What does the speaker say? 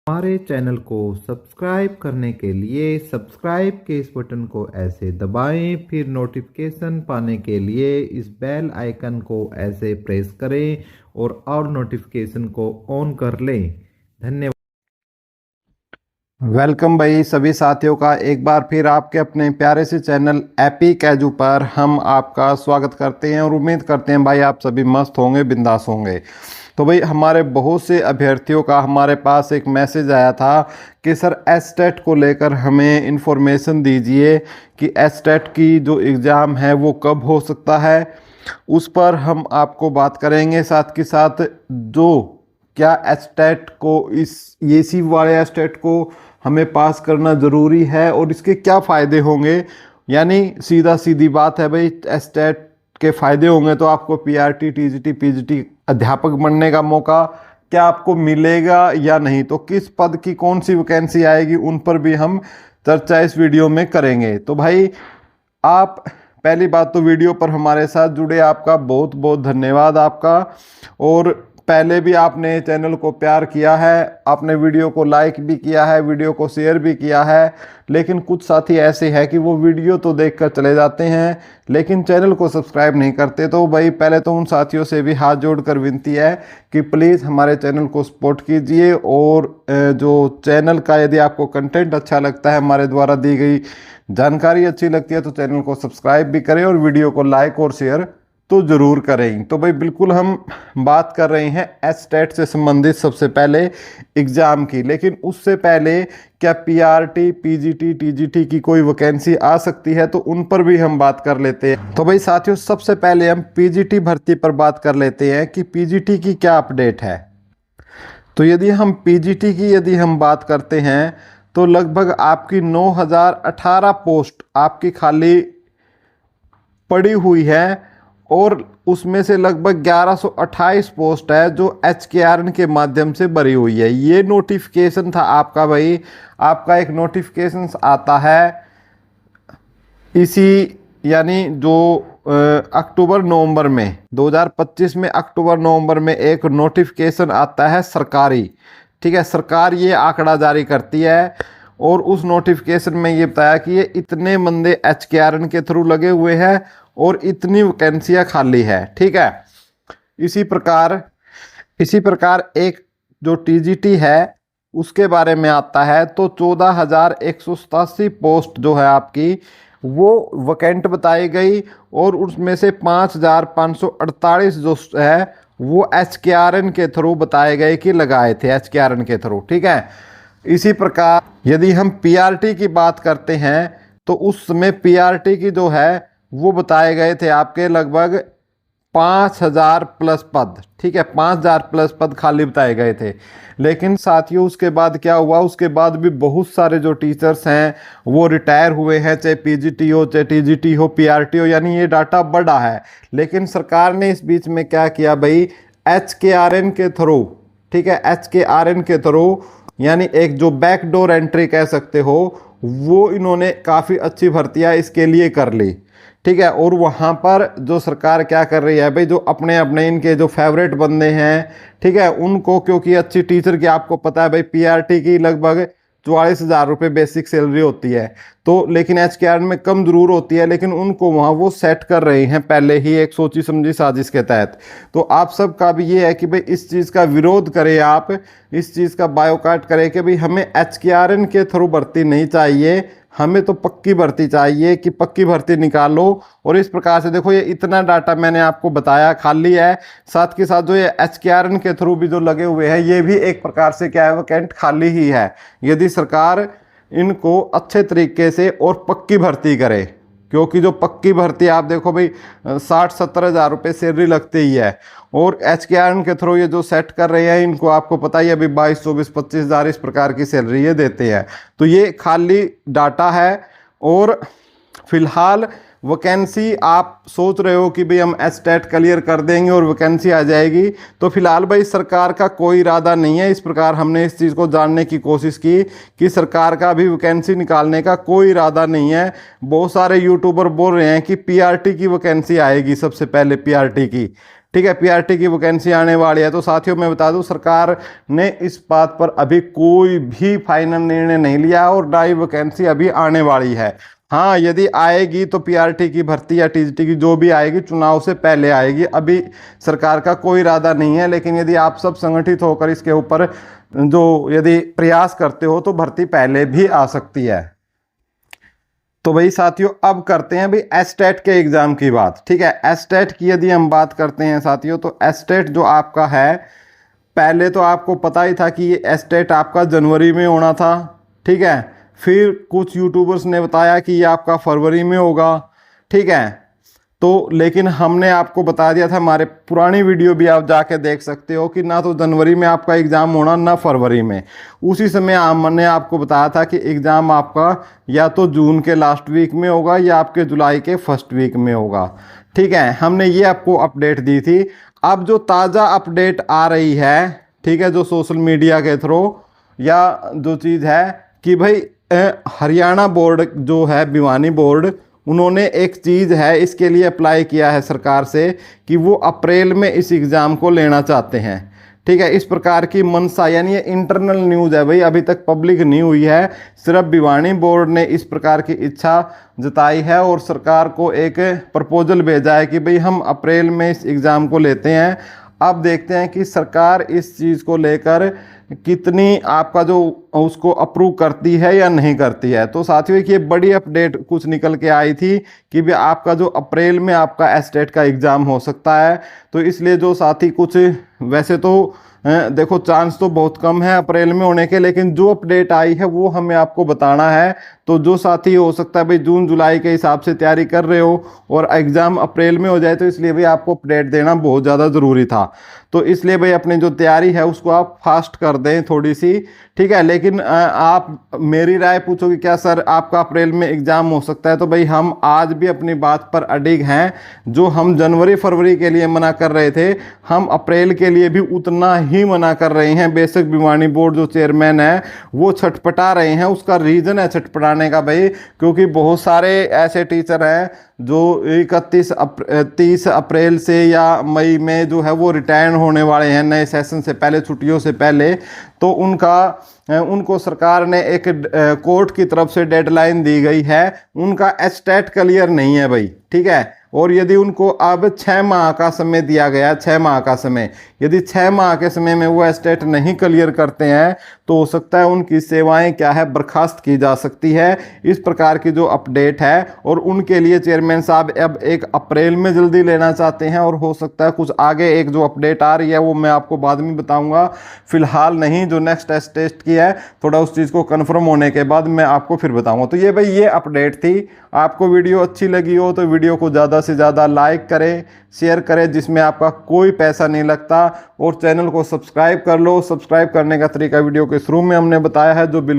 हमारे चैनल को सब्सक्राइब करने के लिए सब्सक्राइब के इस बटन को ऐसे दबाएं, फिर नोटिफिकेशन पाने के लिए इस बेल आइकन को ऐसे प्रेस करें और नोटिफिकेशन को ऑन कर लें। धन्यवाद। वेलकम भाई सभी साथियों का एक बार फिर आपके अपने प्यारे से चैनल एपिक एजू पर हम आपका स्वागत करते हैं और उम्मीद करते हैं भाई आप सभी मस्त होंगे, बिंदास होंगे। तो भाई हमारे बहुत से अभ्यर्थियों का हमारे पास एक मैसेज आया था कि सर एसटेट को लेकर हमें इन्फॉर्मेशन दीजिए कि एसटेट की जो एग्ज़ाम है वो कब हो सकता है। उस पर हम आपको बात करेंगे, साथ के साथ जो क्या एसटेट को इस एसी वाले एसटेट को हमें पास करना ज़रूरी है और इसके क्या फ़ायदे होंगे। यानी सीधा सीधी बात है भाई, एसटेट के फ़ायदे होंगे तो आपको पीआरटी, टीजीटी, पीजीटी अध्यापक बनने का मौका क्या आपको मिलेगा या नहीं, तो किस पद की कौन सी वैकेंसी आएगी, उन पर भी हम चर्चा इस वीडियो में करेंगे। तो भाई आप पहली बात तो वीडियो पर हमारे साथ जुड़े आपका बहुत बहुत धन्यवाद आपका। और पहले भी आपने चैनल को प्यार किया है, आपने वीडियो को लाइक भी किया है, वीडियो को शेयर भी किया है, लेकिन कुछ साथी ऐसे हैं कि वो वीडियो तो देखकर चले जाते हैं लेकिन चैनल को सब्सक्राइब नहीं करते। तो भाई पहले तो उन साथियों से भी हाथ जोड़कर विनती है कि प्लीज़ हमारे चैनल को सपोर्ट कीजिए और जो चैनल का यदि आपको कंटेंट अच्छा लगता है, हमारे द्वारा दी गई जानकारी अच्छी लगती है तो चैनल को सब्सक्राइब भी करें और वीडियो को लाइक और शेयर तो ज़रूर करें। तो भाई बिल्कुल हम बात कर रहे हैं एसटेट से संबंधित सबसे पहले एग्ज़ाम की, लेकिन उससे पहले क्या पीआरटी, पीजीटी, टीजीटी की कोई वैकेंसी आ सकती है, तो उन पर भी हम बात कर लेते हैं। तो भाई साथियों सबसे पहले हम पीजीटी भर्ती पर बात कर लेते हैं कि पीजीटी की क्या अपडेट है। तो यदि हम पीजीटी की यदि हम बात करते हैं तो लगभग आपकी 9018 पोस्ट आपकी खाली पड़ी हुई है और उसमें से लगभग 1128 पोस्ट है जो HKRN के माध्यम से भरी हुई है। ये नोटिफिकेशन था आपका भाई, आपका एक नोटिफिकेशन आता है इसी यानी जो अक्टूबर नवंबर में 2025 में अक्टूबर नवंबर में एक नोटिफिकेशन आता है सरकारी, ठीक है। सरकार ये आंकड़ा जारी करती है और उस नोटिफिकेशन में ये बताया कि ये इतने बंदे HKRN के थ्रू लगे हुए हैं और इतनी वैकेंसियाँ खाली है, ठीक है। इसी प्रकार एक जो टीजीटी है उसके बारे में आता है तो 14,187 पोस्ट जो है आपकी वो वैकेंट बताई गई और उसमें से 5,548 जो है वो HKRN के थ्रू बताए गए कि लगाए थे HKRN के थ्रू, ठीक है। इसी प्रकार यदि हम पीआरटी की बात करते हैं तो उस समय पीआरटी की जो है वो बताए गए थे आपके लगभग 5,000 प्लस पद, ठीक है। 5,000 प्लस पद खाली बताए गए थे। लेकिन साथियों उसके बाद क्या हुआ, उसके बाद भी बहुत सारे जो टीचर्स हैं वो रिटायर हुए हैं, चाहे पीजीटी हो, चाहे टीजीटी हो, पीआरटी हो, यानी ये डाटा बड़ा है। लेकिन सरकार ने इस बीच में क्या किया भाई, HKRN के थ्रू, ठीक है, HKRN के थ्रू यानी एक जो बैकडोर एंट्री कह सकते हो, वो इन्होंने काफ़ी अच्छी भर्तियां इसके लिए कर ली, ठीक है। और वहाँ पर जो सरकार क्या कर रही है भाई, जो अपने अपने इनके जो फेवरेट बंदे हैं, ठीक है, उनको, क्योंकि अच्छी टीचर की आपको पता है भाई पीआरटी की लगभग 44,000 रुपये बेसिक सैलरी होती है, तो लेकिन HKRN में कम जरूर होती है, लेकिन उनको वहाँ वो सेट कर रहे हैं पहले ही एक सोची समझी साजिश के तहत। तो आप सबका भी ये है कि भाई इस चीज़ का विरोध करें, आप इस चीज़ का बायोकाट करें कि भाई हमें HKRN के थ्रू भर्ती नहीं चाहिए, हमें तो पक्की भर्ती चाहिए कि पक्की भर्ती निकालो। और इस प्रकार से देखो ये इतना डाटा मैंने आपको बताया खाली है, साथ के साथ जो ये HKRN के थ्रू भी जो लगे हुए हैं ये भी एक प्रकार से क्या है, वैकेंट खाली ही है। यदि सरकार इनको अच्छे तरीके से और पक्की भर्ती करे, क्योंकि जो पक्की भर्ती आप देखो भाई 60-70 हज़ार रुपये सैलरी लगती ही है और HKRN के थ्रू ये जो सेट कर रहे हैं इनको आपको पता ही है अभी 22, 24, 25 हज़ार इस प्रकार की सैलरी ये देते हैं। तो ये खाली डाटा है और फिलहाल वैकेंसी आप सोच रहे हो कि भाई हम एसटेट क्लियर कर देंगे और वैकेंसी आ जाएगी, तो फिलहाल भाई सरकार का कोई इरादा नहीं है। इस प्रकार हमने इस चीज़ को जानने की कोशिश की कि सरकार का अभी वैकेंसी निकालने का कोई इरादा नहीं है। बहुत सारे यूट्यूबर बोल रहे हैं कि पीआरटी की वैकेंसी आएगी सबसे पहले, पीआरटी की, ठीक है, पीआरटी की वैकेंसी आने वाली है। तो साथियों मैं बता दूं, सरकार ने इस बात पर अभी कोई भी फाइनल निर्णय नहीं लिया और ना ही वैकेंसी अभी आने वाली है। हाँ, यदि आएगी तो पीआरटी की भर्ती या टीजीटी की जो भी आएगी चुनाव से पहले आएगी। अभी सरकार का कोई इरादा नहीं है, लेकिन यदि आप सब संगठित होकर इसके ऊपर जो यदि प्रयास करते हो तो भर्ती पहले भी आ सकती है। तो भाई साथियों, अब करते हैं भाई एस्टेट के एग्जाम की बात। ठीक है, एस्टेट की यदि हम बात करते हैं साथियों, तो एस्टेट जो आपका है, पहले तो आपको पता ही था कि ये एस्टेट आपका जनवरी में होना था। ठीक है, फिर कुछ यूट्यूबर्स ने बताया कि ये आपका फरवरी में होगा। ठीक है, तो लेकिन हमने आपको बता दिया था, हमारे पुरानी वीडियो भी आप जाके देख सकते हो, कि ना तो जनवरी में आपका एग्ज़ाम होना ना फरवरी में। उसी समय हमने आपको बताया था कि एग्ज़ाम आपका या तो जून के लास्ट वीक में होगा या आपके जुलाई के फर्स्ट वीक में होगा। ठीक है, हमने ये आपको अपडेट दी थी। अब जो ताज़ा अपडेट आ रही है, ठीक है, जो सोशल मीडिया के थ्रू या जो चीज़ है कि भाई हरियाणा बोर्ड जो है, भिवानी बोर्ड, उन्होंने एक चीज़ है इसके लिए अप्लाई किया है सरकार से कि वो अप्रैल में इस एग्ज़ाम को लेना चाहते हैं। ठीक है, इस प्रकार की मनसा, यानी ये इंटरनल न्यूज़ है भाई, अभी तक पब्लिक नहीं हुई है। सिर्फ भिवानी बोर्ड ने इस प्रकार की इच्छा जताई है और सरकार को एक प्रपोजल भेजा है कि भाई हम अप्रैल में इस एग्ज़ाम को लेते हैं। अब देखते हैं कि सरकार इस चीज़ को लेकर कितनी आपका जो उसको अप्रूव करती है या नहीं करती है। तो साथियों, ये बड़ी अपडेट कुछ निकल के आई थी कि भी आपका जो अप्रैल में आपका एस्टेट का एग्ज़ाम हो सकता है। तो इसलिए जो साथी कुछ, वैसे तो देखो चांस तो बहुत कम है अप्रैल में होने के, लेकिन जो अपडेट आई है वो हमें आपको बताना है। तो जो साथी हो सकता है भाई जून जुलाई के हिसाब से तैयारी कर रहे हो और एग्ज़ाम अप्रैल में हो जाए, तो इसलिए भाई आपको अपडेट देना बहुत ज़्यादा ज़रूरी था। तो इसलिए भाई अपनी जो तैयारी है उसको आप फास्ट कर दें थोड़ी सी। ठीक है, लेकिन आप मेरी राय पूछोगे क्या सर आपका अप्रैल में एग्ज़ाम हो सकता है, तो भाई हम आज भी अपनी बात पर अडिग हैं। जो हम जनवरी फरवरी के लिए मना कर रहे थे, हम अप्रैल के लिए भी उतना ही मना कर रहे हैं। बेशक भिवानी बोर्ड जो चेयरमैन है वो छटपटा रहे हैं, उसका रीज़न है छटपटाने का भाई, क्योंकि बहुत सारे ऐसे टीचर हैं जो 30 अप्रैल से या मई में जो है वो रिटायर होने वाले हैं नए सेशन से पहले, छुट्टियों से पहले। तो उनको सरकार ने एक कोर्ट की तरफ से डेडलाइन दी गई है, उनका एस्टेट क्लियर नहीं है भाई। ठीक है, और यदि उनको अब 6 माह का समय दिया गया, 6 माह का समय, यदि 6 माह के समय में वो एस्टेट नहीं क्लियर करते हैं तो हो सकता है उनकी सेवाएं क्या है बर्खास्त की जा सकती है। इस प्रकार की जो अपडेट है, और उनके लिए चेयरमैन साहब अब 1 अप्रैल में जल्दी लेना चाहते हैं, और हो सकता है कुछ आगे एक जो अपडेट आ रही है वो मैं आपको बाद में बताऊंगा, फिलहाल नहीं। जो नेक्स्ट टेस्ट की है, थोड़ा उस चीज़ को कन्फर्म होने के बाद मैं आपको फिर बताऊंगा। तो ये भाई ये अपडेट थी। आपको वीडियो अच्छी लगी हो तो वीडियो को ज़्यादा से ज़्यादा लाइक करें, शेयर करें, जिसमें आपका कोई पैसा नहीं लगता, और चैनल को सब्सक्राइब कर लो। सब्सक्राइब करने का तरीका वीडियो के शुरू में हमने बताया है, जो